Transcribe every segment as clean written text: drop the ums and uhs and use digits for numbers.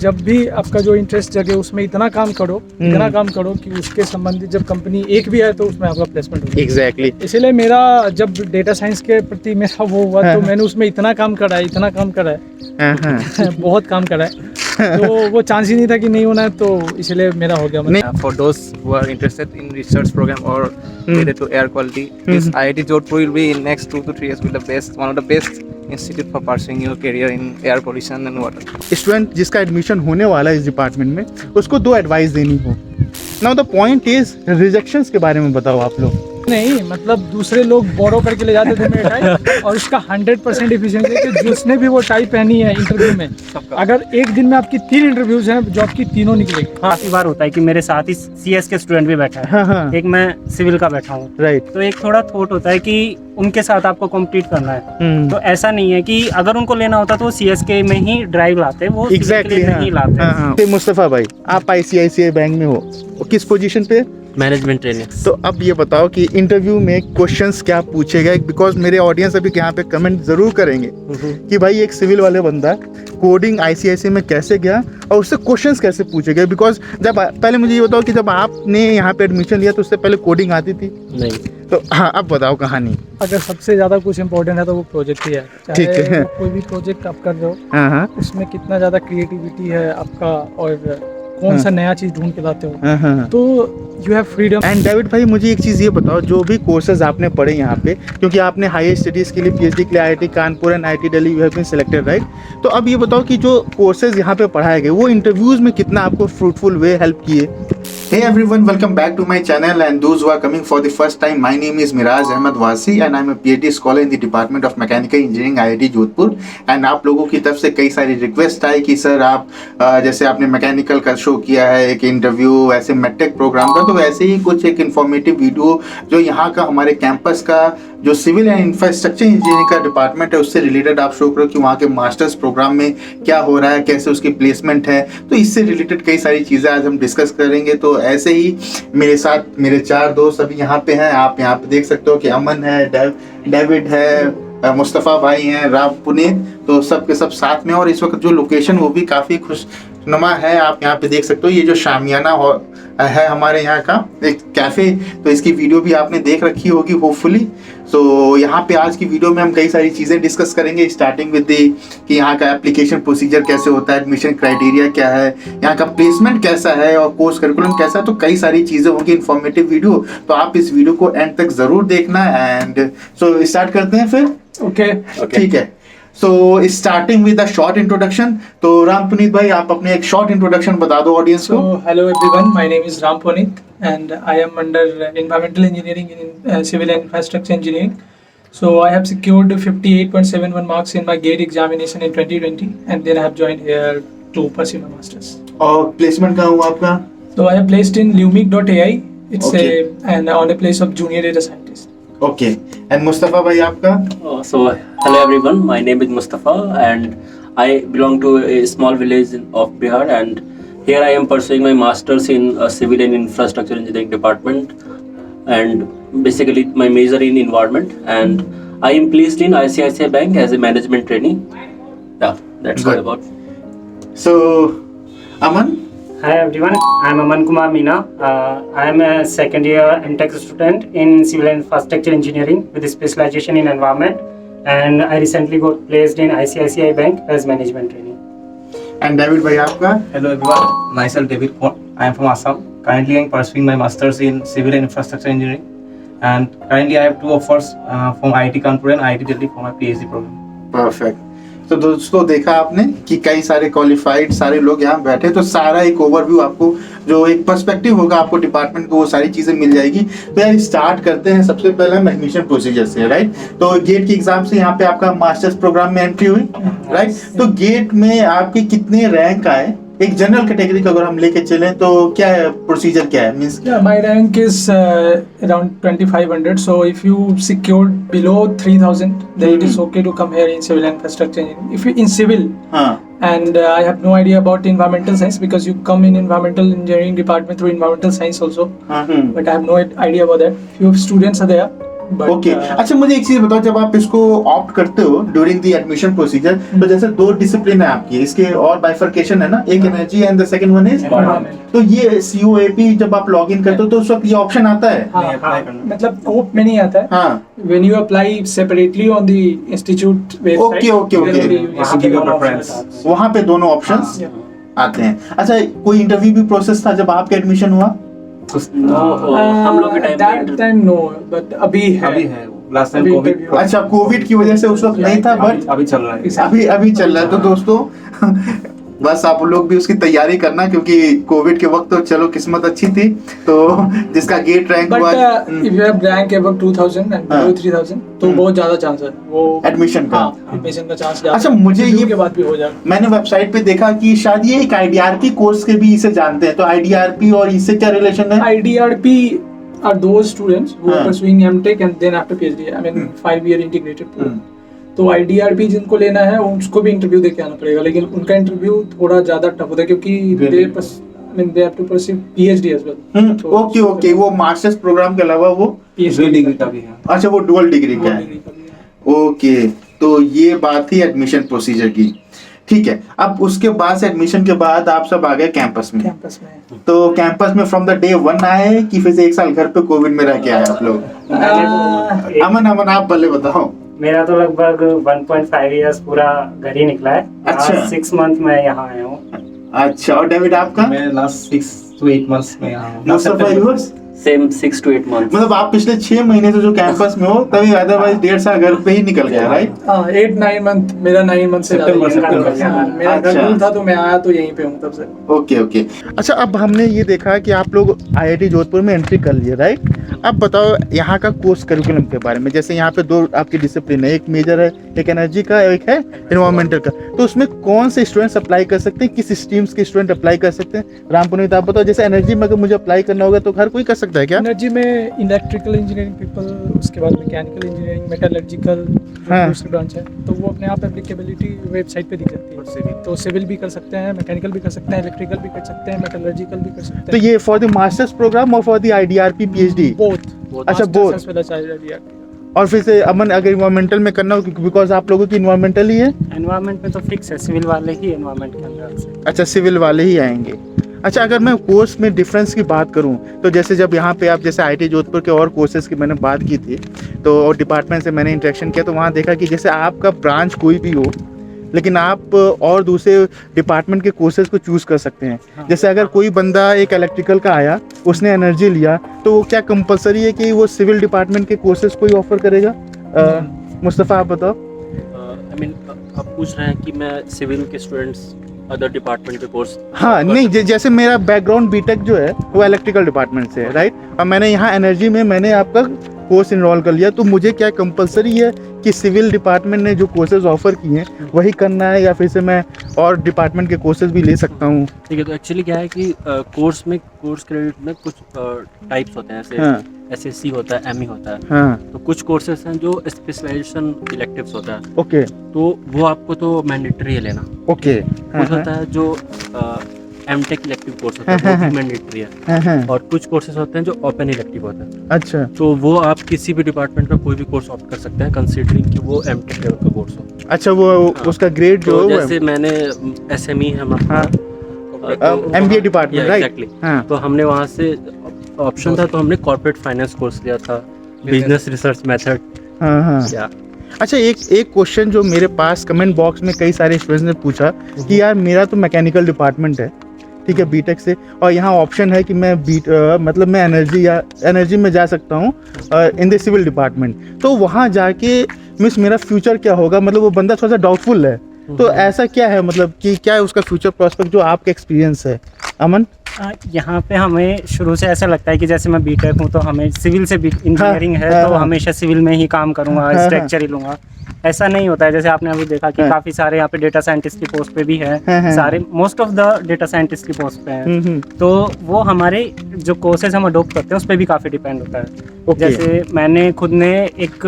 जब भी आपका जो इंटरेस्ट जगे उसमें इतना काम करो कि उसके संबंधित जब कंपनी एक भी है तो उसमें आपका प्लेसमेंट हो जाए। एग्जैक्टली। इसीलिए मेरा जब डेटा साइंस के प्रति मेरा वो हुआ तो मैंने उसमें इतना काम करा है बहुत काम करा है तो वो चांस ही नहीं था कि नहीं होना है, तो इसलिए मेरा हो गया। For those who are interested in research program or related to air quality, this IIT Jodhpur will be in next 2 to 3 years will be one of the best institute for pursuing your career in air pollution and water. Student जिसका admission होने वाला है इस department में, उसको 2 advice देनी हो। Now the point is rejections के बारे में बताओ आप लोग। नहीं, मतलब दूसरे लोग बोरो करके ले जाते थे मेरे टाई और उसका 100% एफिशिएंसी है कि जिसने भी वो टाई पहनी है इंटरव्यू में, अगर एक दिन में आपकी 3 इंटरव्यूज हैं जो आपकी तीनों निकलेगी। काफी बार होता है कि मेरे साथ ही सीएस के स्टूडेंट भी बैठा है। हाँ। एक मैं सिविल का बैठा हूँ। राइट। तो एक थोड़ा थॉट होता है कि उनके साथ आपको कॉम्पीट करना है। तो ऐसा नहीं है कि अगर उनको लेना होता तो वो सीएस के में ही ड्राइव लाते, वो एग्जैक्टली नहीं लाते। मुस्तफा भाई, आप आईसीआईसीआई बैंक में हो, किस पोजीशन पे? Management training. तो अब ये बताओ कि इंटरव्यू में क्वेश्चंस क्या पूछे गए, बिकॉज मेरे ऑडियंस अभी यहाँ पे कमेंट जरूर करेंगे कि भाई एक सिविल वाले बंदा कोडिंग आईसीआईसीआई में कैसे गया और उससे क्वेश्चंस कैसे पूछे गए। बिकॉज जब पहले मुझे ये बताओ कि जब आपने यहाँ पे एडमिशन लिया तो उससे पहले कोडिंग आती थी? नहीं। तो हाँ, अब बताओ कहानी। अगर सबसे ज्यादा कुछ इम्पोर्टेंट है तो वो प्रोजेक्ट ही है। ठीक है। कोई भी प्रोजेक्ट आप कर रहे हो, हाँ, उसमें कितना ज्यादा क्रिएटिविटी है आपका और कौन सा नया चीज ढूंढ के लाते हो, हाँ। तो you have freedom. And David भाई, मुझे एक चीज़ ये बताओ, जो भी कोर्सेज आपने पढ़े यहाँ पे, क्योंकि आपने हायर स्टडीज़ के लिए पीएचडी के लिए IIT Kanpur and IIT Delhi you have been selected, right? तो अब ये बताओ कि जो कोर्सेज यहाँ पे पढ़ाए गए वो इंटरव्यूज में कितना आपको फ्रूटफुल वे हेल्प किए? Hey everyone, welcome back to my channel, and those who are coming for the first time, my name is Miraj Ahmed Wasi and I'm a PhD scholar in the Department of Mechanical Engineering IIT Jodhpur। and आप लोगों की तरफ से कई सारी request आई कि sir आप जैसे आपने मैकेनिकल का शो किया है, एक इंटरव्यू ऐसे मेडटेक प्रोग्राम का, तो वैसे ही कुछ एक इन्फॉर्मेटिव वीडियो जो यहाँ का हमारे कैंपस का जो सिविल एंड इंफ्रास्ट्रक्चर इंजीनियरिंग का डिपार्टमेंट है उससे रिलेटेड आप शो करो कि वहाँ के मास्टर्स प्रोग्राम में क्या हो रहा है, कैसे उसकी प्लेसमेंट है। तो इससे रिलेटेड कई सारी चीज़ें आज हम डिस्कस करेंगे। तो ऐसे ही मेरे साथ मेरे 4 दोस्त अभी यहाँ पे हैं। आप यहाँ पे देख सकते हो कि अमन है, डेविड है, मुस्तफ़ा भाई हैं, राव पुनीत, तो सब के सब साथ में। और इस वक्त जो लोकेशन वो भी काफ़ी खुशनुमा है। आप यहाँ पे देख सकते हो ये जो शामियाना है हमारे यहाँ का एक कैफ़े, तो इसकी वीडियो भी आपने देख रखी होगी होपफुली। तो यहाँ पे आज की वीडियो में हम कई सारी चीज़ें डिस्कस करेंगे, स्टार्टिंग विद कि यहाँ का एप्लीकेशन प्रोसीजर कैसे होता है, एडमिशन क्राइटेरिया क्या है, यहाँ का प्लेसमेंट कैसा है और कोर्स करिकुलम कैसा है। तो कई सारी चीज़ें होंगी इन्फॉर्मेटिव वीडियो, तो आप इस वीडियो को एंड तक ज़रूर देखना। एंड सो स्टार्ट करते हैं फिर। ओके, ठीक है। So starting with a short introduction, तो राम पुनीत भाई आप अपने एक शॉर्ट इंट्रोडक्शन बता दो ऑडियंस को। Hello everyone, my name is Ram Puneet and I am under environmental engineering in civil and infrastructure engineering. So I have secured 58.71 marks in my GATE examination in 2020 and then I have joined here to pursue my masters. और placement कहाँ हुआ आपका? So I have placed in Lumic.ai. It's and on a place of junior data scientist. Okay. And Mustafa भाई आपका? So hello everyone, my name is Mustafa and I belong to a small village of Bihar, and here I am pursuing my masters in civil and infrastructure engineering department, and basically my major in environment, and I am placed in ICICI Bank as a management trainee. Yeah, that's all about. So Aman? Hi everyone, I am Aman Kumar Meena. I am a second year MTech student in civil and infrastructure engineering with a specialization in environment, and I recently got placed in ICICI Bank as management trainee. And David भाई आपका? Hello everyone, myself David Kon. I am from Assam. Currently I am pursuing my masters in civil and infrastructure engineering, and currently I have 2 offers from IIT Kanpur and IIT Delhi for my PhD program. Perfect. तो दोस्तों देखा आपने कि कई सारे qualified सारे लोग यहाँ बैठे, तो सारा एक ओवरव्यू आपको जो एक पर्सपेक्टिव होगा आपको डिपार्टमेंट को वो सारी चीजें मिल जाएगी। तो यार स्टार्ट करते हैं। सबसे पहले हम एडमिशन प्रोसीजर से, राइट? तो गेट के एग्जाम से यहाँ पे आपका मास्टर्स प्रोग्राम में एंट्री हुई, राइट? तो गेट में आपके कितने रैंक आए? एक जनरल कैटेगरी का अगर हम लेके चलें तो क्या है प्रोसीजर, क्या है? Means my rank is around 2500. So if you secured below 3000, then it is okay to come here in civil and infrastructure engineering. If you in civil, and I have no idea about environmental science because you come in environmental engineering department through environmental science also, but I have no idea about that. Few students are there but okay अच्छा मुझे एक चीज बताओ, जब आप इसको opt करते हो ड्यूरिंग द एडमिशन प्रोसीजर, तो जैसे 2 डिसिप्लिन है आपकी, इसके और बाइफर्केशन है ना, एक energy and the second one is Environment. तो ये COAP जब आप लॉग इन करते हो तो उस वक्त ये ऑप्शन आता है? हाँ, मतलब कोप में नहीं आता है। हाँ When you apply separately on the institute website, Okay. then only you वहाँ give पे a दोनों preference. options वहाँ पे दोनों ऑप्शंस Yeah. आते हैं। अच्छा कोई इंटरव्यू भी प्रोसेस था जब आपका एडमिशन हुआ? हम लोग के time That time no, but अभी है। अभी है, लास्ट टाइम अभी कोविड interview- अच्छा कोविड की वजह से उस वक्त नहीं था, बट अभी चल रहा है। अभी चल रहा है। तो दोस्तों बस आप लोग भी उसकी तैयारी करना, क्योंकि कोविड के वक्त तो चलो किस्मत अच्छी थी, तो जिसका गेट रैंक But हुआ if you have rank above 2000 and below 3000 तो बहुत ज्यादा चांस है वो Admission का। एडमिशन का चांस ज्यादा। अच्छा, मुझे Interview ये- के बाद भी हो जाएगा। मैंने वेबसाइट पे देखा कि शायद ये एक IDRP कोर्स के भी इसे जानते हैं, तो IDRP और इससे क्या रिलेशन है? IDRP are those students who are हाँ। pursuing MTech and then after PhD. I mean 5-year integrated program. हम्म। तो IDRP जिनको लेना है उसको भी इंटरव्यू दे के आना पड़ेगा, लेकिन उनका इंटरव्यू थोड़ा ज्यादा टफ होता है क्योंकि Really? they have to pursue PhD as well. तो ओके वो मास्टर्स प्रोग्राम के अलावा वो PhD डिग्री का भी है। अच्छा वो डुअल डिग्री का है। ओके तो ये बात थी एडमिशन प्रोसीजर की। ठीक है, अब उसके बाद से एडमिशन के बाद आप सब आ गए कैंपस में। कैंपस में तो कैंपस में फ्रॉम द डे 1 आए कि फिर से 1 साल घर पे कोविड में रह के आए आप लोग? अमन आप पहले बताओ। मेरा तो लगभग 1.5 इयर्स पूरा घर ही निकला है। अच्छा। 6 मंथ मैं यहाँ आया हूँ। अच्छा और डेविड आपका? मैं लास्ट 6 to 8 months में यहाँ हूँ। Mustafa yours? Same 6 to 8 months. मतलब आप पिछले 6 महीने से जो कैंपस में हो, तभी अदरवाइज 1.5 साल घर पे ही निकल गया, राइट? 8-9 मंथ, मेरा 9 मंथ से September, ज्यादा। September। हाँ, मेरा घर अच्छा। दूर था तो मैं आया तो यहीं पे हूँ तब से। ओके अच्छा अब हमने ये देखा कि आप लोग IIT जोधपुर में एंट्री कर लिए, राइट? अब बताओ यहाँ का कोर्स करिकुलम के बारे में। जैसे यहाँ पे 2 आपकी डिसिप्लिन है, एक मेजर है, एक एनर्जी का, एक है एनवायरमेंटल का। तो उसमें कौन से स्टूडेंट्स अप्लाई कर सकते हैं, किस स्ट्रीम्स के स्टूडेंट अप्लाई कर सकते हैं? राम पुनीत आप बताओ, जैसे एनर्जी में अगर मुझे अप्लाई करना होगा तो हर कोई कर सकता है क्या? एनर्जी में इलेक्ट्रिकल इंजीनियरिंग पीपल, उसके बाद मैकेनिकल इंजीनियरिंग, मेटलर्जिकल हाँ। दूसरी ब्रांच है, तो वो अपने आप एप्लीकेबिलिटी वेबसाइट पे दी जाती है। तो सिविल भी कर सकते हैं, मैकेनिकल भी कर सकते हैं, इलेक्ट्रिकल भी कर सकते हैं, मेटलर्जिकल भी कर सकते तो हैं। ये फॉर द मास्टर्स प्रोग्राम और for the IDRP PhD? Both. अच्छा, both। और फिर से अमन अगर इन्वायरमेंटल में करना हो, बिकॉज आप लोगों की इन्वायरमेंटल ही है? एनवायरमेंट में तो फिक्स है, सिविल वाले ही एनवायरमेंट के अंदर से। अच्छा सिविल वाले ही आएंगे। अच्छा अगर मैं कोर्स में डिफरेंस की बात करूं तो जैसे जब यहाँ पे आप जैसे IIT जोधपुर के और कोर्सेज की मैंने बात की थी, तो और डिपार्टमेंट से मैंने इंटरेक्शन किया, तो वहाँ देखा कि जैसे आपका ब्रांच कोई भी हो, लेकिन आप और दूसरे डिपार्टमेंट के कोर्सेज को चूज़ कर सकते हैं। जैसे अगर कोई बंदा एक इलेक्ट्रिकल का आया, उसने एनर्जी लिया, तो वो क्या कंपलसरी है कि वो सिविल डिपार्टमेंट के कोर्सेज को ही ऑफर करेगा? मुस्तफ़ा आप बताओ। I mean, आप पूछ रहे हैं कि मैं सिविल के स्टूडेंट्स अदर डिपार्टमेंट के कोर्स? हाँ नहीं, जैसे मेरा बैकग्राउंड बीटेक जो है वो इलेक्ट्रिकल डिपार्टमेंट से है, राइट? और मैंने यहाँ एनर्जी में मैंने आपका कोर्स इनरोल कर लिया, तो मुझे क्या कंपलसरी है कि सिविल डिपार्टमेंट ने जो कोर्सेज ऑफर किए हैं वही करना है, या फिर से मैं और डिपार्टमेंट के कोर्सेज भी ले सकता हूँ? ठीक है, तो एक्चुअली क्या है कि कोर्स क्रेडिट में कुछ टाइप्स होते हैं, जैसे हाँ SSC होता है, ME होता है। हाँ तो कुछ कोर्सेज हैं जो स्पेशलाइजेशन इलेक्टिव्स होता है, ओके तो वो आपको तो मैंडेटरी है लेना। ओके कुछ होता है जो MTech इलेक्टिव कोर्स होता है, वो भी मैंडेटरी है। हाँ और कुछ कोर्सेज होते हैं जो ओपन इलेक्टिव होता है, अच्छा तो वो आप किसी भी डिपार्टमेंट में कोई भी कोर्स ऑप्ट कर सकते हैं, कंसीडरिंग कि वो MTech लेवल का कोर्स हो। अच्छा वो उसका ग्रेड जो तो है जैसे मैंने SME है हमारा, हाँ। MBA department, right? एग्जैक्टली। हाँ तो हमने वहाँ से ऑप्शन था, तो हमने कॉर्पोरेट फाइनेंस कोर्स लिया था, बिजनेस रिसर्च मेथड। हाँ हाँ। या अच्छा एक क्वेश्चन जो मेरे पास कमेंट बॉक्स में कई सारे स्टूडेंट्स ने पूछा कि यार मेरा तो मैकेनिकल डिपार्टमेंट है, ठीक है, बीटेक से, और यहाँ ऑप्शन है कि मैं मतलब मैं एनर्जी में जा सकता हूँ इन द सिविल डिपार्टमेंट, तो वहाँ जाके मीन्स मेरा फ्यूचर क्या होगा? मतलब वो बंदा थोड़ा सा डाउटफुल है, तो ऐसा क्या है, मतलब कि क्या है उसका फ्यूचर प्रोस्पेक्ट जो आपका एक्सपीरियंस है? अमन? यहाँ पे हमें शुरू से ऐसा लगता है कि जैसे मैं बीटेक हूँ तो हमें सिविल से इंजीनियरिंग है, तो हमेशा सिविल में ही काम करूँगा, स्ट्रक्चर ही लूँगा। ऐसा नहीं होता है। जैसे आपने अभी देखा कि काफ़ी सारे यहाँ पे डेटा साइंटिस्ट की पोस्ट पे भी है, सारे most of the data scientist की पोस्ट पे हैं, तो वो हमारे जो कोर्सेज हम अडोप्ट करते हैं उस पर भी काफ़ी डिपेंड होता है। जैसे मैंने खुद ने एक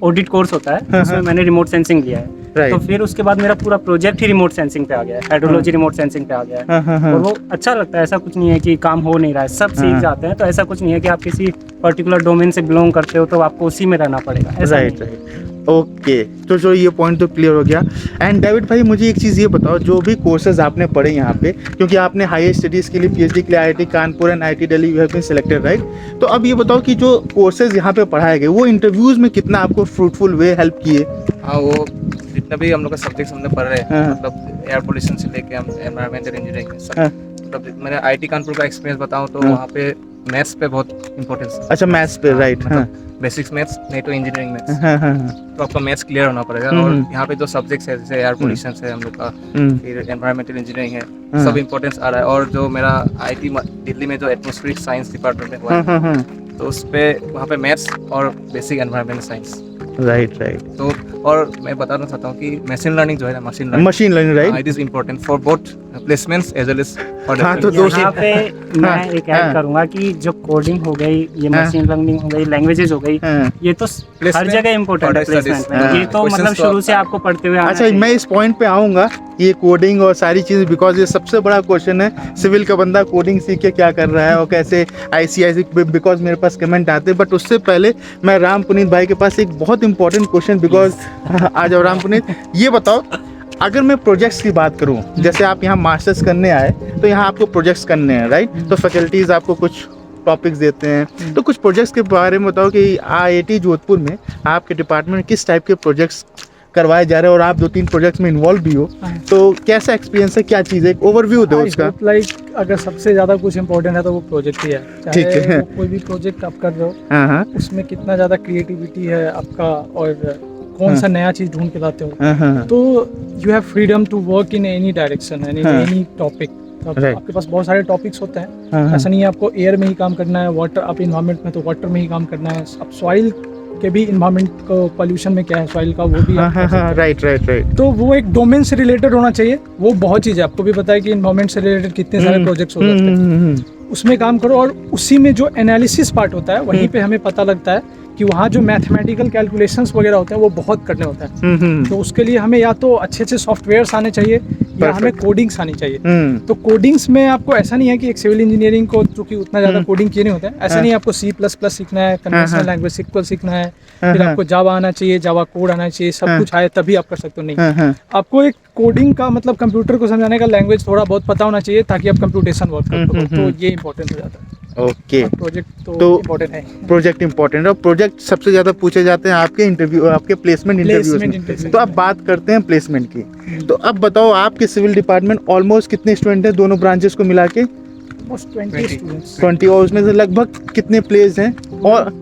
ऑडिट कोर्स होता है, उसमें मैंने रिमोट सेंसिंग लिया है, Right. तो फिर उसके बाद मेरा पूरा प्रोजेक्ट ही रिमोट सेंसिंग पे आ गया है, हाइड्रोलॉजी रिमोट सेंसिंग पे आ गया है। हाँ और वो अच्छा लगता है, ऐसा कुछ नहीं है कि काम हो नहीं रहा है, सब सीख जाते हैं। तो ऐसा कुछ नहीं है कि आप किसी पर्टिकुलर डोमेन से बिलोंग करते हो तो आपको उसी में रहना पड़ेगा, ऐसा राइट नहीं है। Right okay. तो जो ये पॉइंट तो क्लियर हो गया। एंड डेविड भाई मुझे एक चीज़ ये बताओ, जो भी कोर्सेज आपने पढ़े यहाँ पे, क्योंकि आपने हायर स्टडीज़ के लिए पीएचडी के लिए IIT Kanpur and IIT Delhi you have been selected right. तो अब ये बताओ कि जो कोर्सेज यहाँ पे पढ़ाए गए वो इंटरव्यूज़ में कितना आपको फ्रूटफुल वे हेल्प किए? हाँ, वो जितना भी हम लोग का सब्जेक्ट्स हमने पढ़ रहे हैं, हाँ। मतलब एयर पोल्यूशन से लेके हम एनवायरमेंटल इंजीनियरिंग सब, हाँ। मतलब मैंने आईटी कानपुर का एक्सपीरियंस बताऊँ तो हाँ। वहाँ पे मैथ्स पे बहुत इंपॉर्टेंस है। अच्छा मैथ्स पे राइट। हाँ बेसिक्स मैथ्स नहीं तो इंजीनियरिंग मैथ्स, हाँ हाँ हाँ तो आपका मैथ्स क्लियर होना पड़ेगा। और यहाँ पे जो सब्जेक्ट्स है जैसे एयर पोल्यूशन है हम लोग का, फिर एनवायरमेंटल इंजीनियरिंग है, सब इंपॉर्टेंस आ रहा है। और जो मेरा आईटी दिल्ली में जो एटमॉस्फेरिक साइंस डिपार्टमेंट में हुआ है, हाँ हाँ तो उस पे वहाँ पे मैथ्स और basic environmental science. Right right तो और मैं बताना चाहता हूँ कि मशीन लर्निंग जो है ना, machine learning right. It is important for both placements as well as for हाँ, तो दोस्त- यहाँ पे मैं एक हाँ। ऐड करूंगा कि जो कोडिंग हो गई, ये हाँ। मशीन लर्निंग हो गई, लैंग्वेजेस हो गई, हाँ। ये तो हर Placement, जगह इम्पोर्टेंट है further studies। प्लेसमेंट में। हाँ। ये तो Questions मतलब तो शुरू से आपको पढ़ते हुए आना अच्छा चाहिए। मैं इस पॉइंट पे आऊँगा, ये कोडिंग और सारी चीज़, बिकॉज ये सबसे बड़ा क्वेश्चन है। सिविल का बंदा कोडिंग सीख के क्या कर रहा है और कैसे आईसीआईसी, बिकॉज मेरे पास कमेंट आते हैं। बट उससे पहले मैं राम पुनीत भाई के पास एक बहुत इंपॉर्टेंट क्वेश्चन, बिकॉज आ जाओ राम पुनीत, ये बताओ अगर मैं प्रोजेक्ट्स की बात करूं, जैसे आप यहाँ मास्टर्स करने आए तो यहाँ आपको प्रोजेक्ट्स करने हैं राइट, तो फैकल्टीज़ आपको कुछ टॉपिक्स देते हैं, तो कुछ प्रोजेक्ट्स के बारे में बताओ कि आईआईटी जोधपुर में आपके डिपार्टमेंट में किस टाइप के प्रोजेक्ट्स करवाए जा रहे हैं, और आप 2-3 प्रोजेक्ट्स में इन्वॉल्व भी हो, तो कैसा एक्सपीरियंस है, क्या चीज़ है, एक ओवरव्यू दो उसका। लाइक अगर सबसे ज़्यादा कुछ इंपॉर्टेंट है तो वो प्रोजेक्ट ही है। ठीक है। चाहे वो कोई भी प्रोजेक्ट आप कर रहे हो, हाँ हाँ उसमें कितना ज़्यादा क्रिएटिविटी है आपका, और कौन सा नया चीज़ ढूंढ के लाते हो, हाँ हाँ तो you have freedom to work in any direction and in हाँ। Any topic. Right. आपके पास बहुत सारे टॉपिक्स होते हैं, हाँ ऐसा नहीं है आपको एयर में ही काम करना है, वाटर, आप इन्वायरमेंट में तो वाटर में ही काम करना है, आप सॉइल के भी इन्वायरमेंट को, पोल्यूशन में क्या है सॉइल का, वो भी हाँ आप हाँ कर सकते हाँ हो। Right right right. तो वो एक डोमेन से रिलेटेड होना चाहिए। वो बहुत चीज़ है, आपको भी पता है कि इन्वायरमेंट से रिलेटेड कितने सारे प्रोजेक्ट्स हो सकते हैं, उसमें काम करो। और उसी में जो एनालिसिस पार्ट होता है, वहीं पे हमें पता लगता है कि वहाँ जो मैथमेटिकल कैलकुलेशंस वगैरह होते हैं वो बहुत करने होते हैं। तो उसके लिए हमें या तो अच्छे अच्छे सॉफ्टवेयर्स आने चाहिए या हमें कोडिंग्स आनी चाहिए। तो कोडिंग्स में आपको ऐसा नहीं है कि एक सिविल इंजीनियरिंग को चूंकि उतना ज़्यादा कोडिंग किए नहीं होते हैं, ऐसा नहीं है आपको C++ सीखना है, कन्वेंशनल लैंग्वेज SQL सीखना है, फिर आपको जावा आना चाहिए, जावा कोड आना चाहिए, सब कुछ आए तभी आप कर सकते हो। नहीं, आपको एक कोडिंग का मतलब कंप्यूटर को समझाने का लैंग्वेज थोड़ा बहुत पता होना चाहिए ताकि आप कंप्यूटेशन वर्क कर सको। तो ये इंपॉर्टेंट हो जाता है। ओके, प्रोजेक्ट तो तो इम्पोर्टेंट है। प्रोजेक्ट इंपॉर्टेंट है, और प्रोजेक्ट सबसे ज़्यादा पूछे जाते हैं आपके इंटरव्यू, आपके प्लेसमेंट इंटरव्यूज Placement में। interview तो अब बात करते हैं प्लेसमेंट की। तो अब बताओ आपके सिविल डिपार्टमेंट ऑलमोस्ट कितने स्टूडेंट हैं दोनों ब्रांचेस को मिला के? ऑलमोस्ट 20 स्टूडेंट्स, 20, और उसमें से लगभग कितने प्लेस हैं? और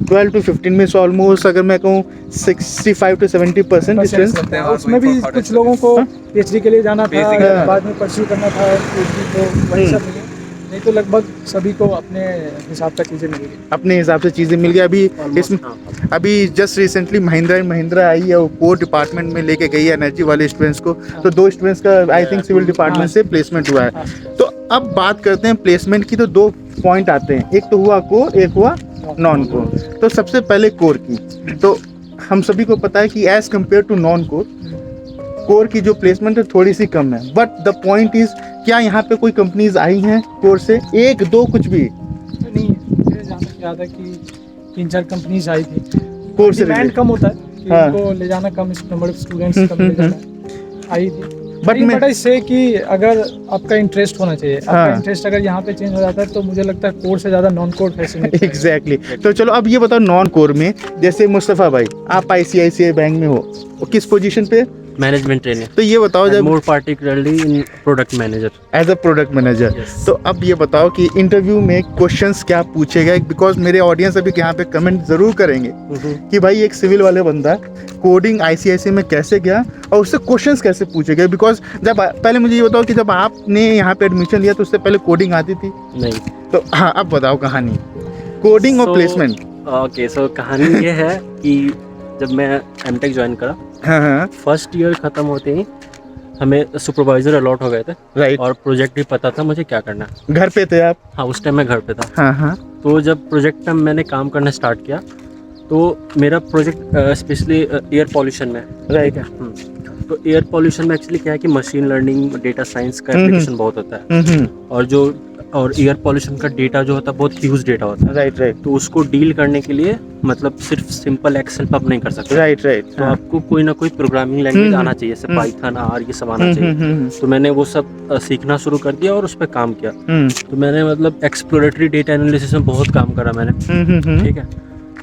12 to 15 में, सो ऑलमोस्ट अगर मैं कहूँ 65 to 70% डिस्टेंस। उसमें भी कुछ लोगों को PhD के लिए जाना था, हाँ। बाद में परस्यू करना था PhD, तो वही सब नहीं है। नहीं तो लगभग सभी को अपने हिसाब का चीज़ें मिल गई। अपने हिसाब से चीज़ें मिल गई। अभी इसमें अभी just recently Mahindra and Mahindra आई है, वो कोर डिपार्टमेंट में लेके गई है एनर्जी वाले स्टूडेंट्स को, तो 2 स्टूडेंट्स का आई थिंक सिविल डिपार्टमेंट से प्लेसमेंट हुआ है। तो अब बात करते हैं प्लेसमेंट की, तो 2 पॉइंट आते हैं, एक तो हुआ कोर, एक हुआ नॉन कोर। तो सबसे पहले कोर की, तो हम सभी को पता है कि as compare to non core, core की जो प्लेसमेंट है थोड़ी सी कम है। बट द पॉइंट इज, क्या यहाँ पे कोई कंपनीज आई हैं कोर से? 1-2 कुछ भी नहीं, मुझे जानने से याद है कि 3-4 कंपनीज आई थी। कोर से डिमांड related? कम होता है कि हाँ। उनको ले जाना कम, नंबर ऑफ स्टूडेंट्स कम ले जाना, आई थी। But मैं- बट इससे कि अगर आपका इंटरेस्ट होना चाहिए, आपका हाँ। इंटरेस्ट अगर यहाँ पे चेंज हो जाता है तो मुझे लगता है कोर से ज़्यादा नॉन कोर फैसिलिटी। एग्जैक्टली। तो चलो अब ये बताओ नॉन कोर में, जैसे मुस्तफ़ा भाई आप ICICI बैंक में हो, वो किस पोजीशन पे? मैनेजमेंट ट्रेनिंग, तो ये बताओ जब more particularly in product manager. As a product manager, तो अब ये बताओ कि इंटरव्यू में क्वेश्चंस क्या पूछे गए, बिकॉज मेरे ऑडियंस अभी यहाँ पे कमेंट जरूर करेंगे कि भाई एक सिविल वाले बंदा कोडिंग ICICI में कैसे गया और उससे क्वेश्चंस कैसे पूछे गए। बिकॉज जब पहले मुझे ये बताओ कि जब आपने यहाँ पे एडमिशन लिया तो उससे पहले कोडिंग आती थी? नहीं। तो हाँ, अब बताओ कहानी कोडिंग और प्लेसमेंट। ओके, सो कहानी ये है कि जब मैं एमटेक ज्वाइन करा, हाँ हाँ फर्स्ट ईयर खत्म होते ही हमें सुपरवाइजर अलॉट हो गए थे, राइट। और प्रोजेक्ट भी पता था मुझे क्या करना है। घर पे थे आप? हाँ, उस टाइम मैं घर पे था। हाँ हाँ तो जब प्रोजेक्ट में मैंने काम करना स्टार्ट किया तो मेरा प्रोजेक्ट स्पेशली एयर पॉल्यूशन में है। राइट। तो एयर पॉल्यूशन में एक्चुअली क्या है कि मशीन लर्निंग, डेटा साइंस का एप्लीकेशन बहुत होता है, और एयर पॉल्यूशन का डेटा जो होता है बहुत ह्यूज डेटा होता है। राइट राइट तो उसको डील करने के लिए मतलब सिर्फ सिंपल एक्सेल पर आप नहीं कर सकते। Right right. तो आपको कोई ना कोई प्रोग्रामिंग लैंग्वेज आना चाहिए, जैसे पाइथन, आर, ये सब आना चाहिए। तो मैंने वो सब सीखना शुरू कर दिया और उस पर काम किया। तो मैंने मतलब एक्सप्लोरेटरी डेटा एनालिसिस में बहुत काम करा मैंने, ठीक है।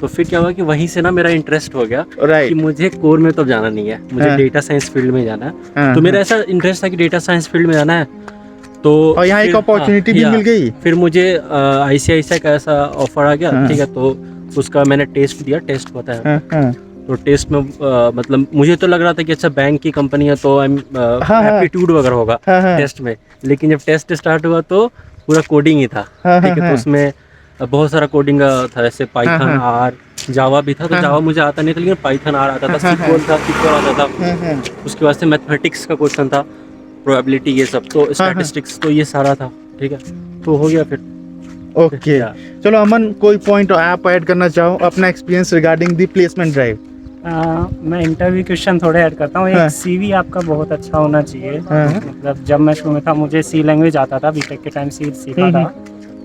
तो फिर क्या हुआ कि वहीं से ना मेरा इंटरेस्ट हो गया कि राइट। मुझे कोर में तो जाना नहीं है, मुझे हाँ। डेटा साइंस फील्ड में जाना है। हाँ, तो मेरा ऐसा इंटरेस्ट था कि डेटा साइंस फील्ड में जाना है। तो और यहाँ एक फिर- अपॉर्चुनिटी भी हाँ, मिल गई। फिर मुझे ICICI का ऐसा ऑफर आ गया, हाँ। ठीक है। तो उसका मैंने टेस्ट दिया, टेस्ट होता है। हाँ, हाँ, तो टेस्ट में मतलब मुझे तो लग रहा था कि अच्छा बैंक की कंपनी है तो हाँ। एप्टीट्यूड वगैरह होगा हाँ। टेस्ट में। लेकिन जब टेस्ट स्टार्ट हुआ तो पूरा कोडिंग ही था, हाँ, ठीक है। हाँ। तो उसमें बहुत सारा कोडिंग था, जैसे पाइथन, हाँ। आर, जावा भी था। तो हाँ। जावा मुझे आता नहीं था, लेकिन पाइथन, आर आता था, हाँ। सीक्वल था, सीक्वल आता था। हाँ, हाँ। उसके बाद से मैथमेटिक्स का क्वेश्चन था, प्रोबेबिलिटी, ये सब। तो स्टैटिस्टिक्स, तो ये सारा था, ठीक है। तो हो गया फिर। ओके। या। चलो अमन, कोई पॉइंट आप ऐड करना चाहो अपना experience regarding the placement drive? मैं इंटरव्यू क्वेश्चन थोड़े ऐड करता हूँ। हाँ। एक सीवी आपका बहुत अच्छा होना चाहिए। हाँ। मतलब जब मैं शुरू में था मुझे सी लैंग्वेज आता था, बीटेक के टाइम सी सीखा था।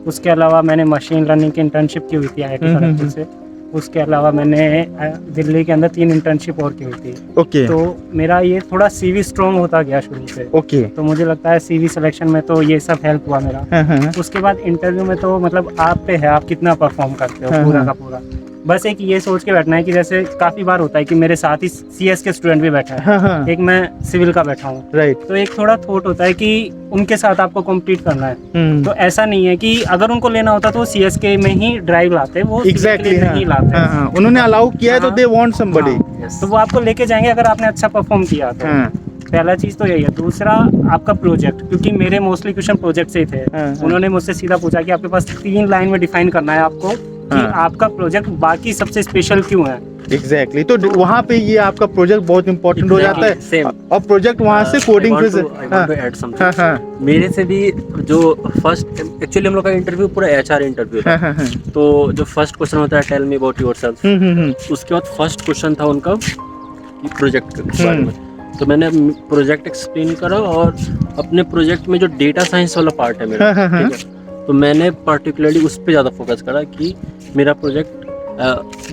उसके अलावा मैंने मशीन लर्निंग की इंटर्नशिप की हुई थी IIT खड़गपुर से। उसके अलावा मैंने दिल्ली के अंदर 3 इंटर्नशिप और की हुई थी। ओके तो मेरा ये थोड़ा सीवी स्ट्रॉन्ग होता गया शुरू से। ओके। तो मुझे लगता है सीवी सिलेक्शन में तो ये सब हेल्प हुआ मेरा। हाँ, हाँ, उसके बाद इंटरव्यू में तो मतलब आप पे है, आप कितना परफॉर्म करते हो हाँ, पूरा हाँ। का पूरा। बस एक ये सोच के बैठना है कि जैसे काफ़ी बार होता है कि मेरे साथ ही CS के स्टूडेंट भी बैठा है, हाँ, हाँ। एक मैं सिविल का बैठा हूँ। राइट। तो एक थोड़ा थॉट होता है कि उनके साथ आपको कम्पीट करना है। तो ऐसा नहीं है कि अगर उनको लेना होता तो वो CS के में ही ड्राइव लाते, वो civil के एग्जैक्टली। लिए नहीं लाते। हाँ, हाँ। उन्होंने अलाउ किया है तो हाँ। They want somebody. हाँ, तो वो आपको लेके जाएंगे अगर आपने अच्छा परफॉर्म किया तो। हाँ। पहला चीज़ तो यही है। दूसरा आपका प्रोजेक्ट, क्योंकि मेरे मोस्टली क्वेश्चन प्रोजेक्ट से ही थे। हाँ। उन्होंने मुझसे सीधा पूछा कि आपके पास 3 लाइन में डिफाइन करना है आपको कि हाँ। आपका प्रोजेक्ट बाकी सबसे स्पेशल क्यों है। एग्जैक्टली। तो वहाँ पे ये आपका प्रोजेक्ट बहुत इंपॉर्टेंट हो जाता है। Same. और प्रोजेक्ट वहाँ से कोडिंग फिर से। I want to add something. हाँ, हाँ, मेरे से भी जो फर्स्ट, एक्चुअली हम लोग का इंटरव्यू पूरा HR इंटरव्यू था। हाँ, हाँ। तो जो फर्स्ट क्वेश्चन होता है, टेल मी अबाउट योरसेल्फ। उसके बाद फर्स्ट क्वेश्चन था उनका कि प्रोजेक्ट के बारे में। तो मैंने प्रोजेक्ट एक्सप्लेन करा, और अपने प्रोजेक्ट में जो डेटा साइंस वाला पार्ट है मेरा, हाँ, हाँ, ठीक है। तो मैंने पर्टिकुलरली उस पर ज़्यादा फोकस करा कि मेरा प्रोजेक्ट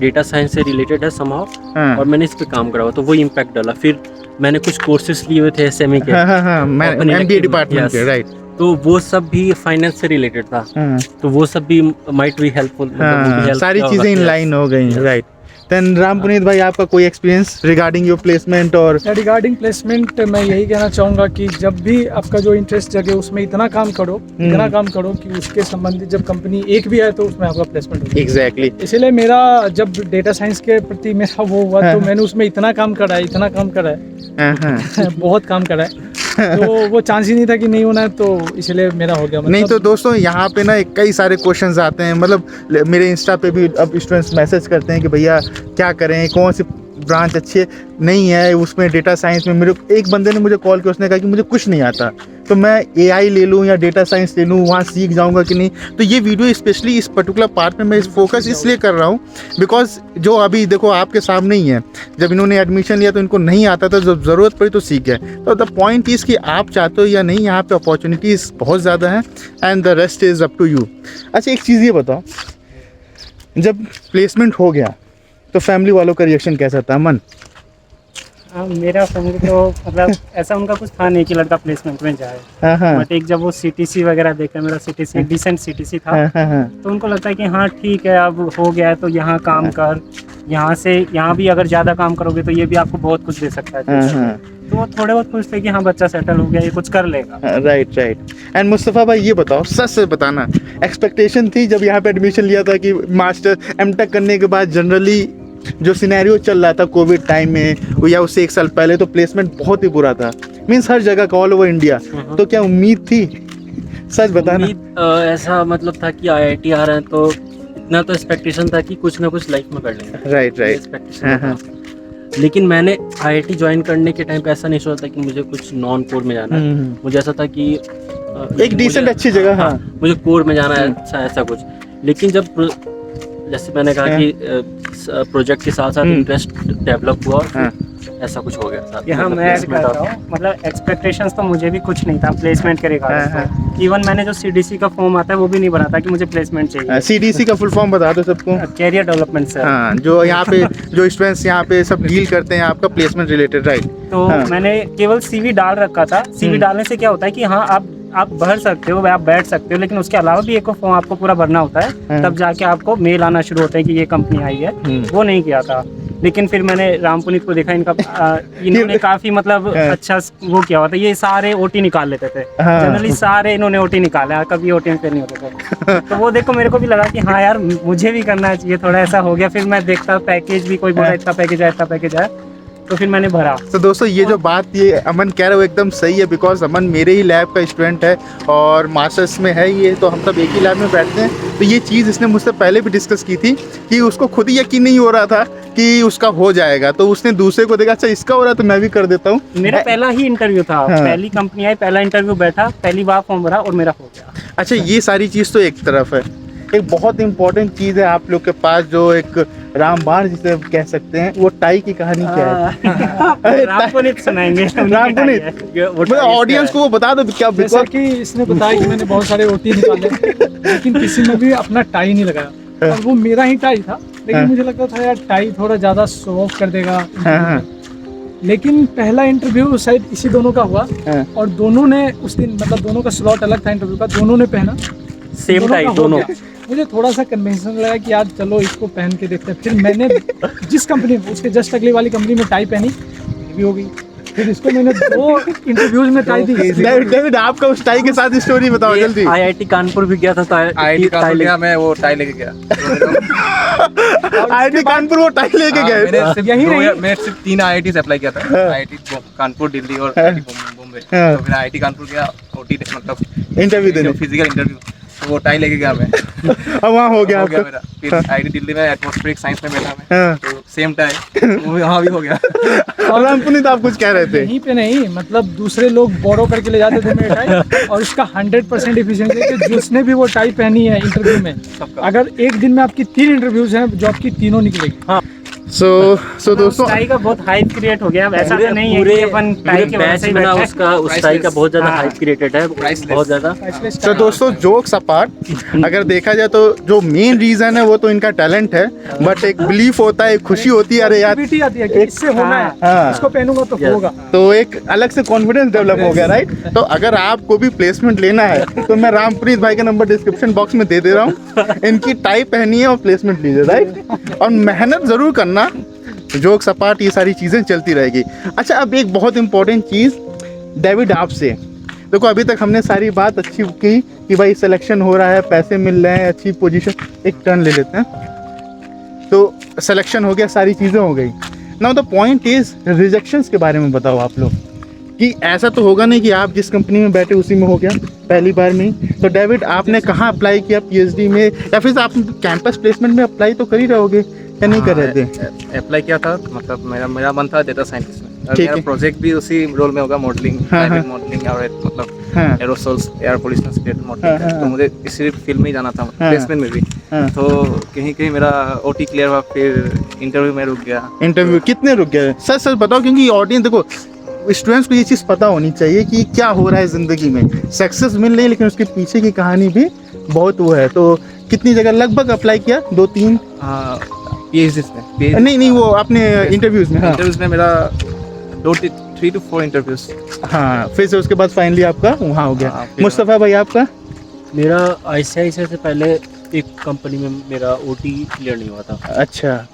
डेटा साइंस से रिलेटेड है समहाउ, हाँ। और मैंने इस पे काम करा हुआ, तो वो इम्पैक्ट डाला। फिर मैंने कुछ कोर्सेज लिए हुए थे SME के, हाँ, हाँ, हाँ। मैं अपने MBA elective- डिपार्टमेंट के। yes. राइट। तो वो सब भी फाइनेंस से रिलेटेड था। हाँ, तो वो सब भी माइट बी हेल्पफुल। हाँ। सारी चीजें इन लाइन हो गई। राइट। देन राम पुनीत भाई, आपका कोई एक्सपीरियंस रिगार्डिंग योर प्लेसमेंट? और रिगार्डिंग प्लेसमेंट मैं यही कहना चाहूँगा कि जब भी आपका जो इंटरेस्ट जगे उसमें इतना काम करो कि उसके संबंधित जब कंपनी एक भी आए तो उसमें आपका प्लेसमेंट हो जाए। एग्जैक्टली। इसीलिए मेरा जब डेटा साइंस के प्रति मेरा वो हुआ तो मैंने उसमें इतना काम करा है हाँ, हाँ। बहुत काम करा है। तो वो चांस ही नहीं था कि नहीं होना है, तो इसलिए मेरा हो गया। नहीं तो दोस्तों, यहाँ पे ना कई सारे क्वेश्चंस आते हैं। मतलब मेरे इंस्टा पे भी अब स्टूडेंट्स मैसेज करते हैं कि भैया क्या करें, कौन सी ब्रांच अच्छी नहीं है उसमें डेटा साइंस में। मेरे एक बंदे ने मुझे कॉल किया, उसने कहा कि मुझे कुछ नहीं आता, तो मैं AI ले लूँ या डेटा साइंस ले लूँ, वहाँ सीख जाऊँगा कि नहीं। तो ये वीडियो स्पेशली इस पर्टिकुलर पार्ट में मैं फोकस इसलिए कर रहा हूँ बिकॉज जो अभी देखो आपके सामने ही है, जब इन्होंने एडमिशन लिया तो इनको नहीं आता था, जब ज़रूरत पड़ी तो सीख गए। तो द पॉइंट इज़ कि आप चाहते हो या नहीं, यहाँ पे अपॉर्चुनिटीज़ बहुत ज़्यादा हैं and the rest is up to you. अच्छा, एक चीज़ ये बताओ, जब प्लेसमेंट हो गया तो फैमिली वालों का रिएक्शन कैसा था? मन हाँ, मेरा फैमिली तो मतलब ऐसा उनका कुछ था नहीं कि लड़का प्लेसमेंट में जाए। हाँ, हाँ, बट एक जब वो CTC वगैरह देखा, मेरा CTC डिसेंट CTC था, हाँ, हाँ, हाँ, तो उनको लगता है कि हाँ ठीक है, अब हो गया है तो यहाँ काम कर, यहाँ भी अगर ज़्यादा काम करोगे तो ये भी आपको बहुत कुछ दे सकता है। हाँ, हाँ। तो वो थोड़े बहुत खुश थे कि हाँ बच्चा सेटल हो गया, ये कुछ कर लेगा। Right right. एंड मुस्तफ़ा भाई, ये बताओ, सच से बताना, एक्सपेक्टेशन थी जब यहाँ पे एडमिशन लिया था कि मास्टर M.Tech करने के बाद जनरली जो सिनेरियो चल रहा था कोविड टाइम में या उससे 1 साल पहले, तो प्लेसमेंट बहुत ही बुरा था, मीन्स हर जगह का, ऑल ओवर इंडिया। तो क्या उम्मीद थी? सच बताना। ऐसा मतलब था कि IIT आ रहे हैं तो इतना तो एक्सपेक्टेशन था कि कुछ ना कुछ लाइफ में कर लेंगे। Right right. एक्सपेक्टेशन हाँ, हाँ। था। लेकिन मैंने IIT ज्वाइन करने के टाइम पे ऐसा नहीं सोचा था कि मुझे कुछ नॉन कोर में जाना है। मुझे ऐसा था कि एक डिसेंट अच्छी जगह। हाँ, मुझे कोर में जाना है, ऐसा कुछ। लेकिन जब जैसे मैंने कहा कि प्रोजेक्ट के साथ साथ इंटरेस्ट डेवलप हुआ और हाँ। फिर ऐसा कुछ हो गया साथ यहाँ मतलब मैं ऐड placement करता और- हूँ, मतलब एक्सपेक्टेशंस तो मुझे भी कुछ नहीं था प्लेसमेंट के हाँ, रिगार्डिंग। इवन मैंने जो CDC का फॉर्म आता है वो भी नहीं भरा था कि मुझे प्लेसमेंट चाहिए। CDC का फुल फॉर्म बता दो सबको। Career development sir. हाँ, जो यहाँ पे जो स्टूडेंट्स यहाँ पे सब डील करते हैं आपका प्लेसमेंट रिलेटेड, राइट? तो हाँ। मैंने केवल CV डाल रखा था। CV डालने से क्या होता है कि हाँ आप भर सकते हो, आप बैठ सकते हो, लेकिन उसके अलावा भी एक फॉर्म आपको पूरा भरना होता है। हाँ। तब जाके आपको मेल आना शुरू होता है कि ये कंपनी आई है। वो नहीं किया था। लेकिन फिर मैंने राम पुनीत को देखा, इन्होंने काफी मतलब हाँ। अच्छा वो किया हुआ था। ये सारे OT निकाल लेते थे हाँ। जनरली, सारे इन्होंने OT निकाला है, कभी OT में फेल नहीं होते थे। तो वो देखो मेरे को भी लगा कि हाँ यार मुझे भी करना चाहिए, थोड़ा ऐसा हो गया। फिर मैं देखता पैकेज भी, कोई बोला इतना पैकेज है, इतना पैकेज है, तो फिर मैंने भरा। तो दोस्तों ये जो बात ये अमन कह रहे हो एकदम सही है, बिकॉज अमन मेरे ही लैब का स्टूडेंट है और मास्टर्स में है ये, तो हम सब एक ही लैब में बैठते हैं। तो ये चीज़ इसने मुझसे पहले भी डिस्कस की थी कि उसको खुद ही यकीन नहीं हो रहा था कि उसका हो जाएगा, तो उसने दूसरे को देखा अच्छा इसका हो रहा है तो मैं भी कर देता हूँ। मेरा पहला ही इंटरव्यू था। हाँ। पहली कंपनी आई, पहला इंटरव्यू बैठा, पहली बार फॉर्म भरा और मेरा हो गया। अच्छा, ये सारी चीज़ तो एक तरफ है। एक बहुत इंपॉर्टेंट चीज़ है आप लोग के पास, जो एक रामबाण जिसे कह सकते हैं, वो टाई की कहानी क्या है? राम पुनीत सुनाएंगे। राम पुनीत, मतलब ऑडियंस को वो बता दो क्या, जैसा बिकॉज कि इसने बताया कि मैंने बहुत सारे OT निकाले, लेकिन किसी में भी अपना टाई नहीं लगाया और वो मेरा ही टाई था। लेकिन हाँ। मुझे लगता था यार टाई थोड़ा ज़्यादा शो ऑफ कर देगा। हाँ। लेकिन पहला इंटरव्यू शायद इसी दोनों का हुआ हाँ। और दोनों ने उस दिन, मतलब दोनों का स्लॉट अलग था इंटरव्यू का, दोनों ने पहना सेम टाइप का हो दोनों। गया। मुझे थोड़ा सा कन्वेंशन लगा कि यार चलो इसको पहन के देखते हैं। फिर मैंने जिस कंपनी में, उसके जस्ट अगली वाली कंपनी में टाई पहनी, भी हो गई। फिर इसको मैंने 2 इंटरव्यूज में टाई दी। डेविड आपका उस टाई के साथ स्टोरी बताओ जल्दी। IIT कानपुर भी गया था तो IIT कानपुर गया, मैं वो टाई लेके गया। IIT कानपुर वो टाई लेके हाँ, गए। मैंने सिर्फ यही दो नहीं। या- मैं सिर्फ 3 IIT से अप्लाई किया था। हाँ। IIT कानपुर, दिल्ली और हाँ। IIT बॉम्बे। हाँ। तो फिर IIT कानपुर गया, OT मतलब इंटरव्यू देने, फिजिकल इंटरव्यू, तो वो टाई लेके गया मैं। अब वहाँ हो गया हो गया आपका। मेरा। फिर IIT दिल्ली में एटमॉस्फेरिक साइंस में बैठा मैं, हाँ। तो सेम टाई वो वहाँ भी हो गया। और राम पुनीत आप कुछ कह रहे थे? यहीं पे नहीं, मतलब दूसरे लोग बोरो करके ले जाते थे मेरे टाई और उसका 100% एफिशिएंसी है कि जिसने भी वो टाई पहनी है इंटरव्यू में, अगर एक दिन में आपकी 3 इंटरव्यूज हैं, जो आपकी तीनों निकलेगी। सो दोस्तों, टाई का बहुत हाइप क्रिएट हो गया। अब ऐसा पूरे तो नहीं है पूरे कि अपन टाई के वजह बैच से ही में ना बैठे। उसका उस टाई का बहुत ज्यादा हाँ। हाइप क्रिएटेड है, Priceless। बहुत ज्यादा। तो दोस्तों जोक्स अपार्ट, अगर देखा जाए तो जो मेन रीजन है वो तो इनका टैलेंट है, बट एक बिलीफ होता है, एक खुशी होती है, अरे यार Creativity आती है कि इससे होना है, हाँ। इसको पहनूंगा तो Yes। होगा। तो एक अलग से कॉन्फिडेंस डेवलप हो गया, राइट? तो अगर आपको भी प्लेसमेंट लेना है तो मैं रामप्रीत भाई का नंबर डिस्क्रिप्शन बॉक्स में दे दे रहा हूँ, इनकी टाई पहनिए और प्लेसमेंट लीजिए, राइट? और मेहनत जरूर करना, जोक्स अपार्ट ये सारी चीज़ें चलती रहेगी। अच्छा, अब एक बहुत इंपॉर्टेंट चीज़ डेविड आपसे, देखो अभी तक हमने सारी बात अच्छी की कि भाई सिलेक्शन हो रहा है, पैसे मिल रहे हैं, अच्छी पोजीशन, एक टर्न ले लेते हैं। तो सिलेक्शन हो गया, सारी चीज़ें हो गई। Now the point is rejections के बारे में बताओ आप लोग, कि ऐसा तो होगा नहीं कि आप जिस कंपनी में बैठे उसी में हो गया पहली बार में ही। तो डेविड आपने कहाँ अप्लाई किया, PhD में, या फिर आप कैंपस प्लेसमेंट में अप्लाई तो कर ही रहोगे या नहीं कर रहे थे? अप्लाई किया था, मतलब मेरा मन था डेटा साइंटिस्ट में, और ठीक मेरा है। प्रोजेक्ट भी उसी रोल में होगा, मॉडलिंग, हाँ, क्लाइमेट हाँ। मॉडलिंग और मतलब हाँ। एरोसोल्स, एयर पोल्यूशन से रिलेटेड हाँ, मॉडलिंग। हाँ, तो मुझे इसी फील्ड में ही जाना था, हाँ। प्लेसमेंट में भी। हाँ। तो कहीं कहीं मेरा OT क्लियर हुआ, फिर इंटरव्यू में रुक गया। इंटरव्यू कितने रुक गए? सच सच बताओ, क्योंकि ऑडियंस, देखो स्टूडेंट्स को ये चीज़ पता होनी चाहिए कि क्या हो रहा है ज़िंदगी में। सक्सेस मिल रही है लेकिन उसके पीछे की कहानी भी बहुत वो है। तो कितनी जगह लगभग अप्लाई किया? 2-3? PhD में नहीं, वो आपने इंटरव्यूज में। हाँ इंटरव्यूज में मेरा 3 to 4 इंटरव्यूज। हाँ, फिर से उसके बाद फाइनली आपका वहाँ हो गया। हाँ, फिर- मुस्तफ़ा भाई आपका? मेरा ICICI से पहले एक कंपनी में मेरा OT क्लियर नहीं हुआ था। अच्छा,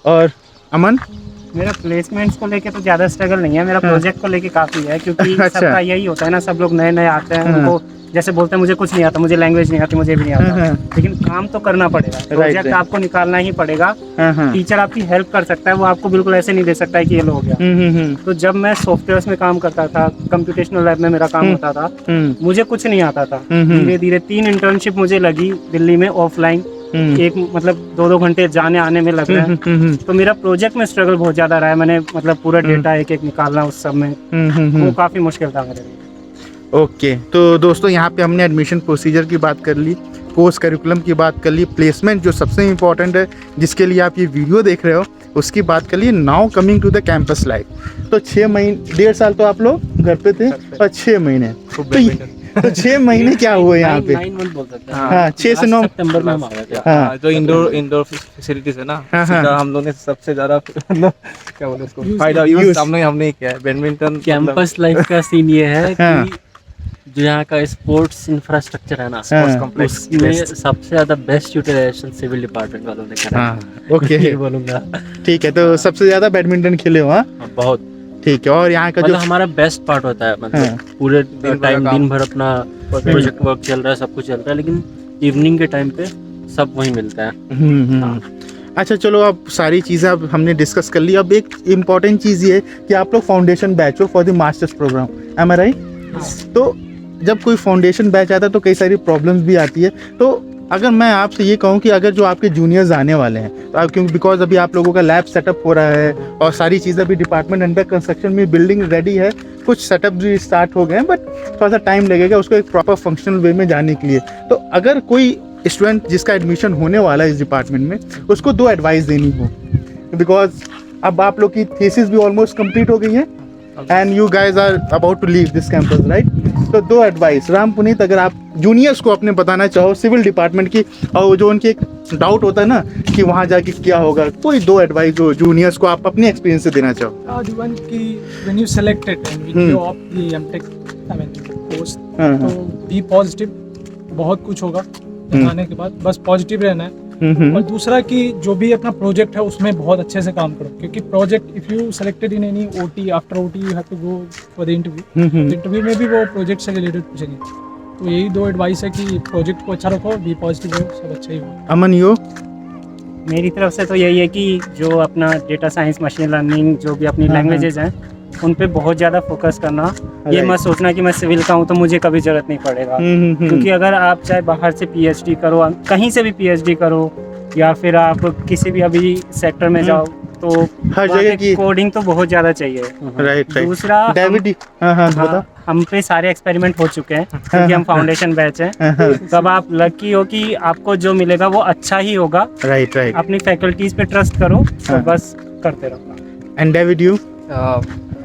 और अमन? मेरा प्लेसमेंट्स को लेके तो ज़्यादा स्ट्रगल नहीं है, मेरा हाँ। प्रोजेक्ट को लेके काफ़ी है, क्योंकि अच्छा। सबका यही होता है ना, सब लोग नए नए आते हैं, हाँ। उनको जैसे बोलते हैं मुझे कुछ नहीं आता, मुझे लैंग्वेज नहीं आती, मुझे भी नहीं हाँ, आता, हाँ। लेकिन काम तो करना पड़ेगा। Project right। आपको निकालना ही पड़ेगा। हाँ हाँ। टीचर आपकी हेल्प कर सकता है, वो आपको बिल्कुल ऐसे नहीं दे सकता है कि ये लो हो गया। तो जब मैं सॉफ्टवेयर्स में काम करता था, कंप्यूटेशनल लैब में मेरा काम होता था, मुझे कुछ नहीं आता था। धीरे धीरे 3 इंटर्नशिप मुझे लगी दिल्ली में ऑफलाइन, एक मतलब 2-2 घंटे जाने आने में लग रहा है। तो मेरा प्रोजेक्ट में स्ट्रगल बहुत ज़्यादा रहा है, मैंने मतलब पूरा डेटा एक एक निकालना उस सब में, वो काफ़ी मुश्किल था मेरे लिए। ओके, तो दोस्तों यहाँ पे हमने एडमिशन प्रोसीजर की बात कर ली, कोर्स करिकुलम की बात कर ली, प्लेसमेंट जो सबसे इम्पोर्टेंट है जिसके लिए आप ये वीडियो देख रहे हो उसकी बात कर लिए। Now coming to the campus life, तो 6 महीने 1.5 साल तो आप लोग घर पे थे और 6 महीने तो 6 महीने क्या हुए यहाँ पे? 9 मंथ बोल सकते हैं। हाँ 6 से 9 सितंबर में हम आ गए थे। हाँ जो इंडोर फैसिलिटीज है ना, हाँ, सीधा हाँ। हम लोग ने सबसे ज्यादा मतलब क्या बोले उसको फायदा use। यूज हमने ही किया है। बैडमिंटन कैंपस लाइफ का सीन ये है हाँ। कि जो यहाँ का स्पोर्ट्स इंफ्रास्ट्रक्चर है ना, हाँ। स्पोर्ट्स कॉम्प्लेक्स में सबसे ज्यादा बेस्ट यूटिलाइजेशन सिविल डिपार्टमेंट वालों ने करा हाँ है। ओके ये बोलूंगा। ठीक है, तो सबसे ज़्यादा बैडमिंटन खेले हो? हाँ बहुत ठीक है। और यहाँ का जो मतलब हमारा बेस्ट पार्ट होता है, हाँ। मतलब पूरे भर टाइम का काम। दिन भर अपना प्रोजेक्ट वर्क चल रहा है, सब कुछ चल रहा है, लेकिन इवनिंग के टाइम पे सब वहीं मिलता है। हम्म। अच्छा चलो, अब सारी चीज़ें अब हमने डिस्कस कर ली। अब एक इम्पॉर्टेंट चीज़ ये है कि आप लोग फाउंडेशन बैच हो for the masters program, am I right? तो जब कोई फाउंडेशन बैच आता है तो कई सारी प्रॉब्लम्स भी आती है। तो अगर मैं आपसे ये कहूँ कि अगर जो आपके जूनियर्स आने वाले हैं तो आप, क्योंकि बिकॉज अभी आप लोगों का लैब सेटअप हो रहा है और सारी चीज़ें अभी डिपार्टमेंट अंडर कंस्ट्रक्शन में, बिल्डिंग रेडी है, कुछ सेटअप भी स्टार्ट हो गए हैं, बट थोड़ा सा टाइम लगेगा उसको एक प्रॉपर फंक्शनल वे में जाने के लिए। तो अगर कोई स्टूडेंट जिसका एडमिशन होने वाला है इस डिपार्टमेंट में, उसको 2 एडवाइस देनी हो, बिकॉज अब आप लोग की थीसिस भी ऑलमोस्ट कंप्लीट हो गई है and you guys are about to leave this campus right? तो 2 एडवाइस राम पुनीत, अगर आप जूनियर्स को अपने बताना चाहो सिविल डिपार्टमेंट की, और जो उनकी एक डाउट होता है ना कि वहाँ जाके क्या होगा, कोई 2 एडवाइस जो जूनियर्स को आप अपने एक्सपीरियंस से देना चाहो। The one कि when you selected and when you opt the MTech course, हाँ, तो be positive, बहुत कुछ होगा दिखाने के बाद, बस पॉजिटिव रहना है। और दूसरा कि जो भी अपना प्रोजेक्ट है उसमें बहुत अच्छे से काम करो, क्योंकि project if you selected in any OT, after OT you have to go for the interview, interview में भी वो प्रोजेक्ट से रिलेटेड पूछेंगे। तो यही 2 एडवाइस है कि प्रोजेक्ट को अच्छा रखो, बी पॉजिटिव रहो, सब अच्छा ही हो। अमन यो? मेरी तरफ से तो यही है कि जो अपना डेटा साइंस, मशीन लर्निंग, जो भी अपनी हाँ, लैंग्वेजेस हैं उन पे बहुत ज़्यादा फोकस करना। ये Right. मत सोचना कि मैं सिविल का हूँ तो मुझे कभी ज़रूरत नहीं पड़ेगा, क्योंकि अगर आप चाहे बाहर से पीएचडी करो, कहीं से भी पीएचडी करो, या फिर आप किसी भी अभी सेक्टर में जाओ, तो हर वहाँ जगह पे की कोडिंग तो बहुत ज़्यादा चाहिए। Right right. दूसरा डेविड, हाँ हाँ बताओ। हाँ, हम पे सारे एक्सपेरिमेंट हो चुके हैं क्योंकि हम फाउंडेशन बैच हैं। तब आप लकी हो कि आपको जो मिलेगा वो अच्छा ही होगा। Right right. अपनी फैकल्टीज पे ट्रस्ट करो हाँ। और बस करते रहो। And David you?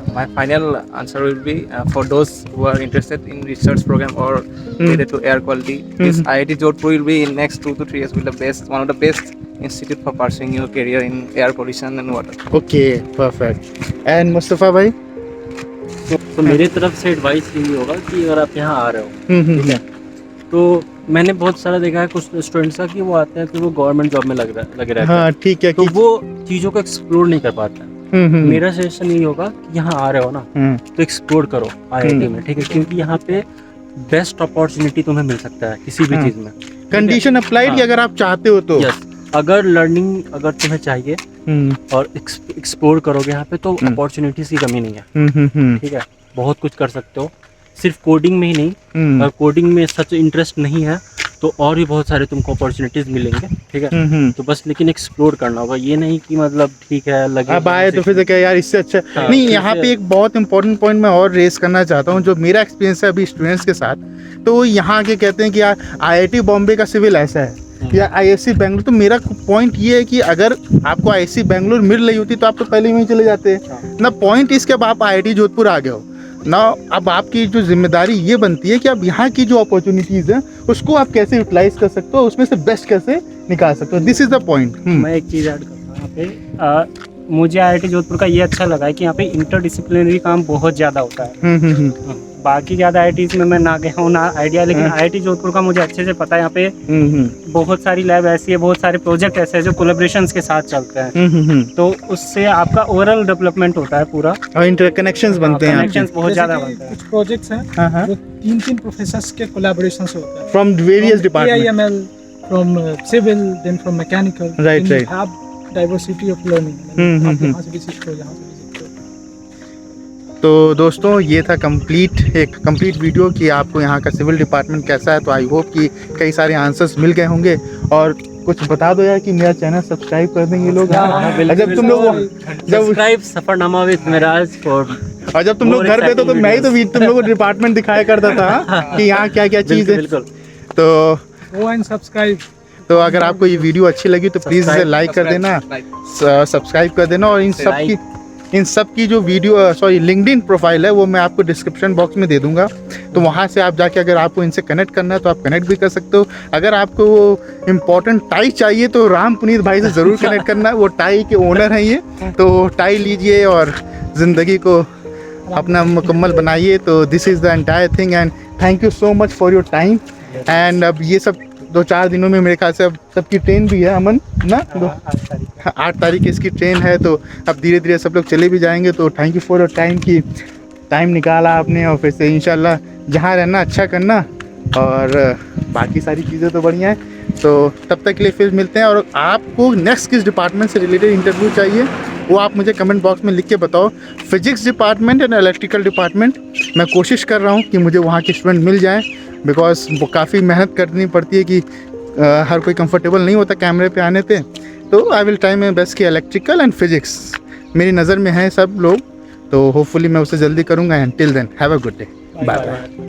My final answer will be for those who are interested in research program or related to air quality. This IIT Jodhpur will be in next 2 to 3 years will the best, one of the best institute for pursuing your career in air pollution and water. Okay perfect. And Mustafa भाई? तो मेरी तरफ से advice यही होगा कि अगर आप यहाँ आ रहे हो, ठीक है, तो मैंने बहुत सारा देखा है कुछ स्टूडेंट्स का कि वो आते हैं तो वो गवर्नमेंट जॉब में लगे रहते हाँ हैं, ठीक है तो कि वो चीज़ों को एक्सप्लोर नहीं कर पाते हैं। मेरा सजेशन यही होगा कि यहाँ आ रहे हो ना तो एक्सप्लोर करो आईआईटी में, ठीक है, क्योंकि यहाँ पे बेस्ट अपॉर्चुनिटी तुम्हें मिल सकता है किसी भी हाँ। चीज़ में। कंडीशन अप्लाइड कि अगर आप चाहते हो तो। यस, अगर लर्निंग अगर तुम्हें चाहिए और एक्सप्लोर करोगे यहाँ पे तो अपॉर्चुनिटीज की कमी नहीं है, ठीक है, बहुत कुछ कर सकते हो। सिर्फ कोडिंग में ही नहीं, अगर कोडिंग में सच इंटरेस्ट नहीं है तो और भी बहुत सारे तुमको अपॉर्चुनिटीज मिलेंगे, ठीक है। तो बस लेकिन एक्सप्लोर करना होगा, ये नहीं कि मतलब ठीक है लगे अब आए तो फिर से क्या यार इससे अच्छा। हाँ, नहीं, फिर यहाँ से- पे एक बहुत इंपॉर्टेंट पॉइंट मैं और रेस करना चाहता हूँ, जो मेरा एक्सपीरियंस है अभी स्टूडेंट्स के साथ। तो वो यहाँ के कहते हैं कि यार आईआईटी बॉम्बे का सिविल ऐसा है या आईएससी बेंगलुरु। तो मेरा पॉइंट ये है कि अगर आपको आईएससी बेंगलुरु मिल रही होती तो आप तो पहले वहीं चले जाते ना। पॉइंट इसके अब आप आईआईटी जोधपुर आ गए हो ना, अब आपकी जो जिम्मेदारी ये बनती है कि आप यहाँ की जो अपॉर्चुनिटीज़ हैं उसको आप कैसे यूटिलाइज कर सकते हो, उसमें से बेस्ट कैसे निकाल सकते हो। This is the point. मैं एक चीज़ ऐड करता हूँ यहाँ पे। मुझे आईआईटी जोधपुर का ये अच्छा लगा है कि यहाँ पे इंटरडिसिप्लिनरी काम बहुत ज़्यादा होता है। बाकी ज़्यादा आईआईटीज में मैं ना गया हूँ ना आइडिया, लेकिन आईआईटी जोधपुर का मुझे अच्छे से पता है। यहाँ पे बहुत सारी लैब ऐसी है, बहुत सारे प्रोजेक्ट ऐसे हैं जो कोलेब्रेशंस के साथ चलते हैं, तो उससे आपका ओवरऑल डेवलपमेंट होता है पूरा, और इंटरकनेक्शंस बनते हैं कनेक्शंस बहुत ज़्यादा जैसे कि बनते हैं। कुछ प्रोजेक्ट्स हैं जो 3 प्रोफेसर्स के कोलैबोरेशन से होता है, from various department. AIML, from civil, then from mechanical. Right, then right. You have diversity of learning. आप यहाँ से भी सीखते हो, यहाँ से भी सीखते हो। तो दोस्तों ये था कंप्लीट वीडियो कि आपको यहाँ का सिविल डिपार्टमेंट कैसा है। तो आई होप कि कई सारे आंसर्स मिल गए होंगे। और कुछ बता दो यार कि मेरा चैनल सब्सक्राइब कर देंगे लोग। जब तुम लोग subscribe Safarnama with Miraj for और जब तुम लोग घर पे तो मैं ही तो तुम लोगों को डिपार्टमेंट दिखाया करता था कि यहाँ क्या क्या चीज़ है। बिल्कुल। तो Go and subscribe. तो अगर आपको ये वीडियो अच्छी लगी तो प्लीज़ इसे लाइक कर देना, सब्सक्राइब कर देना, और इन सब की जो वीडियो लिंक्डइन प्रोफाइल है वो मैं आपको डिस्क्रिप्शन बॉक्स में दे दूंगा। तो वहाँ से आप जाके अगर आपको इनसे कनेक्ट करना है तो आप कनेक्ट भी कर सकते हो। अगर आपको वो इम्पोर्टेंट टाई चाहिए तो राम पुनीत भाई से ज़रूर कनेक्ट करना, वो टाई के ओनर हैं ये। तो टाई लीजिए और ज़िंदगी को अपना मुकम्मल बनाइए। तो this is the entire thing and thank you so much for your time. And अब ये सब 2-4 दिनों में मेरे ख्याल से अब सबकी ट्रेन भी है अमन ना, 8 तारीख इसकी ट्रेन है। तो अब धीरे धीरे सब लोग चले भी जाएंगे। तो thank you for your time की टाइम निकाला आपने, और फिर से इंशाल्लाह जहाँ रहना अच्छा करना, और बाकी सारी चीज़ें तो बढ़िया है। तो तब तक के लिए फिर मिलते हैं। और आपको नेक्स्ट किस डिपार्टमेंट से रिलेटेड इंटरव्यू चाहिए वो आप मुझे कमेंट बॉक्स में लिख के बताओ। Physics department and electrical department, मैं कोशिश कर रहा हूँ कि मुझे वहाँ के स्टूडेंट मिल जाएँ, बिकॉज वो काफ़ी मेहनत करनी पड़ती है कि हर कोई कंफर्टेबल नहीं होता कैमरे पे आने पे। तो I will try my best कि इलेक्ट्रिकल एंड फिजिक्स मेरी नज़र में हैं सब लोग। तो होपफुली मैं उसे जल्दी करूँगा। And till then have a good day, bye bye.